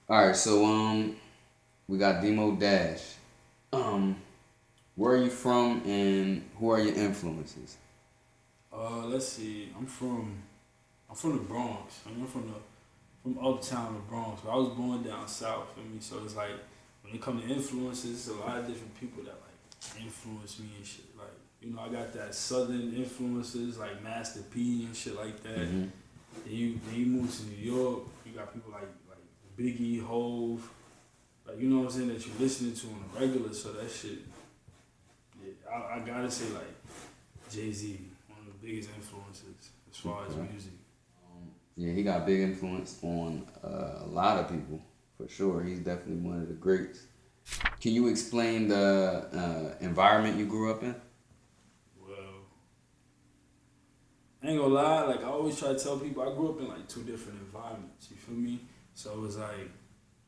All right, so we got Demo Dash. Um, where are you from, and who are your influences? Let's see. I'm from the Bronx. I mean, I'm from uptown the Bronx. But I was born down south. For me, so it's like when it comes to influences, it's a lot of different people that like influence me and shit. Like I got that southern influences like Master P and shit like that. Mm-hmm. Then you move to New York. You got people like Biggie, Hove. Like what I'm saying that you listening to on a regular. So that shit. Yeah, I gotta say like Jay Z, one of the biggest influences as far as Okay. music. Yeah, he got big influence on a lot of people for sure. He's definitely one of the greats. Can you explain the environment you grew up in? Well, I ain't gonna lie, like I always try to tell people, I grew up in like two different environments. You feel me? So it was like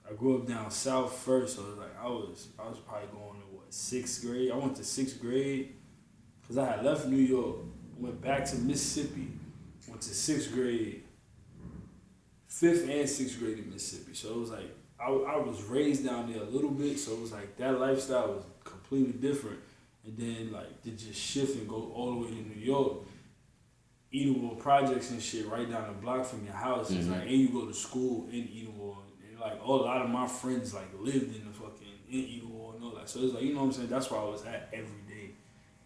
I grew up down south first, so it was like I was probably going to what sixth grade. I went to sixth grade because I had left New York, went back to Mississippi, went to sixth grade, fifth and sixth grade in Mississippi. So it was like I was raised down there a little bit, so it was like that lifestyle was completely different. And then like to just shift and go all the way to New York, Edenwald projects and shit right down the block from your house. It's like, Mm-hmm. and you go to school in Edenwald, and like a lot of my friends like lived in the fucking in Edenwald and all that. So it's like what I'm saying. That's where I was at every day,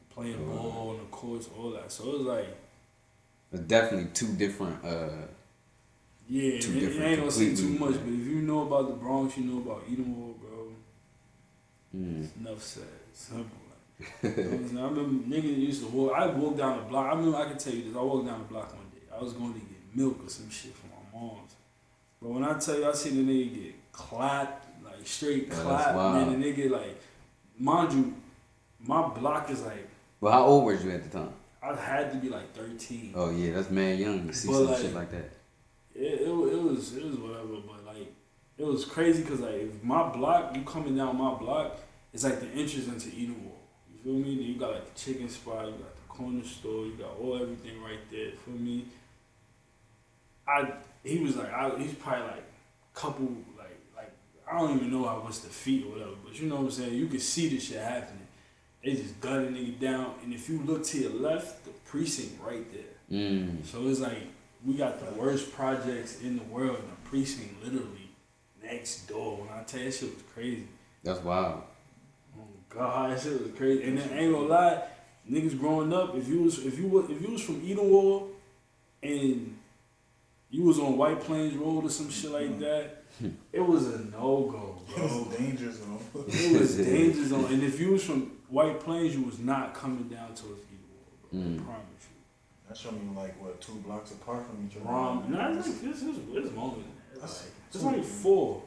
playing ball on the courts, all that. So it was like, It's definitely yeah, two and I different ain't gonna say too completely. much, but if you know about the Bronx, you know about Edenwald, bro. Mm. It's enough said. Simple. Like, I remember niggas used to walk. I walked down the block. I remember I can tell you this. I walked down the block one day. I was going to get milk or some shit from my mom's. But when I tell you, I seen the nigga get clapped, like straight Yeah, that's clapped, and then wild. the nigga like, mind you, my block is like, Well, how old were you at the time? I had to be like 13, Oh yeah, that's mad young to see but some shit like like that. it was whatever. But like it was crazy because like if my block, you coming down my block, it's like the entrance into Edenwald. You feel me? Then you got like the chicken spot, you got the corner store, you got all everything right there. For me, I he was like he's probably like couple like I don't even know how what's the feet or whatever, but you know what I'm saying. You can see this shit happening. They just gun a nigga down, and if you look to your left, the precinct right there. Mm. So it's like we got the worst projects in the world, and the precinct literally next door. When I tell you, that shit was crazy. That's wild. Oh God, that shit was crazy. And then I ain't gonna lie, niggas growing up, if you was from Edenwald and you was on White Plains Road or some shit like that, it was a no go, bro. It's danger zone. It was danger zone. And if you was from White Plains, you was not coming down towards Edenwald, bro. I Mm. promise That showed me like what 2 blocks apart from each you. other. Nah, it's like this longer than that. That's Like it's only four.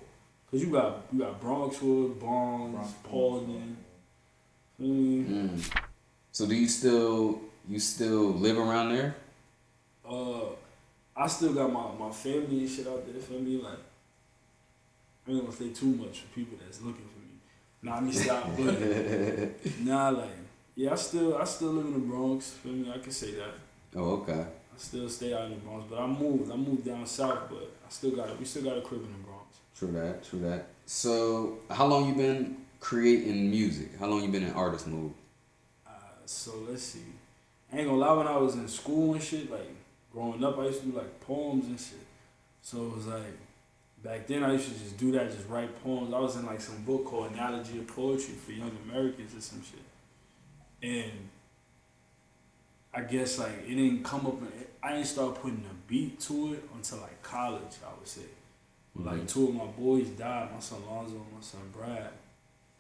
Cause you got Bronxwood, Barnes, Bronx. Paulding. Feel me? Mm. So do you still live around there? Uh, I still got my family and shit out there. Feel me? Like I ain't gonna say too much for people that's looking for me. Nah, me stop. But nah, like yeah, I still live in the Bronx. Feel me? I can say that. Oh, okay. I still stay out in the Bronx, but I moved. I moved down south, but we still got a crib in the Bronx. True that. True that. So how long you been creating music? How long you been in artist mode? So let's see. I ain't gonna lie, when I was in school and shit, like growing up, I used to do like poems and shit. So it was like back then I used to just do that, just write poems. I was in like some book called Analogy of Poetry for Young Americans or some shit. And I guess like it didn't come up. I didn't start putting a beat to it until like college. I would say. Mm-hmm. Like two of my boys died. My son Lonzo and my son Brad. You know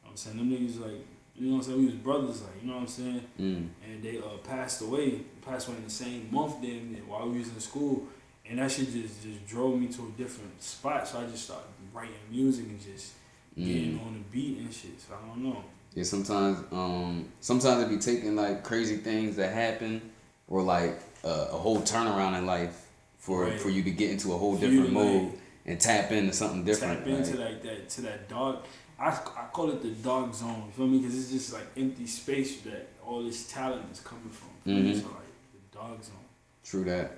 what I'm saying? Them niggas like, you know what I'm saying? We was brothers, like, you know what I'm saying? Mm. And they passed away. Passed away in the same month then while we was in school. And that shit just drove me to a different spot. So I just started writing music and just getting Mm. on the beat and shit. So I don't know. Yeah, sometimes it be taking like crazy things that happen, or like a whole turnaround in life Right. for you to get into a whole For you different to mode like and tap into something different. tap into Like, like that to that dark. I call it the dark zone. You feel me? Because it's just like empty space that all this talent is coming from. Feel me? hmm So like the dark zone. true that.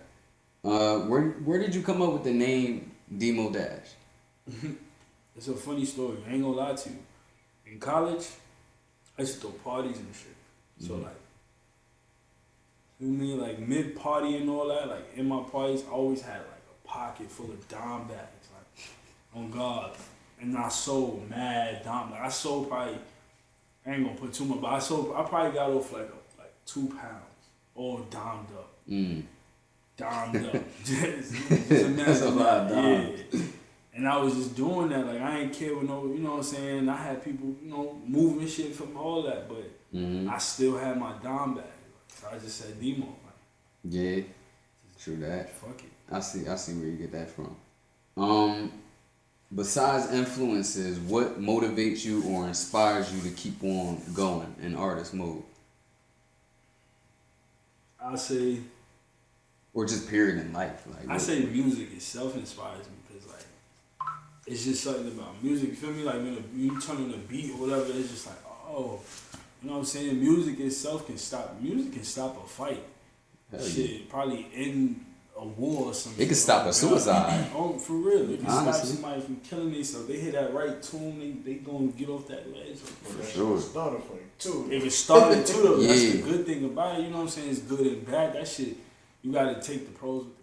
Where did you come up with the name Demo Dash? It's a funny story. I ain't gonna lie to you. In college, I used to throw parties and shit. So like, you mean like mid party and all that? Like in my parties, I always had like a pocket full of dime bags. Like, on God. And I sold mad dime. Like I sold probably, I ain't gonna put too much, but I probably got off like 2 pounds, all dimed up. Dimed up. just imagine That's a lot of dimes. Yeah. And I was just doing that, like I ain't care with no, you know what I'm saying? I had people, you know, moving shit from all that, but I still had my dime bag. So I just said Dimo. Like, Yeah, true that. fuck it. I see where you get that from. Besides influences, what motivates you or inspires you to keep on going in artist mode? I say, Or just period in life? Like I say music itself inspires me because like it's just something about music. You feel me? Like when you turn on the beat or whatever, it's just like, oh, you know what I'm saying? Music itself can stop. Music can stop a fight. Hell Shit, yeah. probably end a war or something. It can stop a suicide. Oh, for real. It can Honestly. stop somebody from killing themselves. They hit that right tune, they gonna get off that ledge. For sure. Started for you too. If it started too, though, that's Yeah. the good thing about it. You know what I'm saying? It's good and bad. That shit, you gotta take the pros with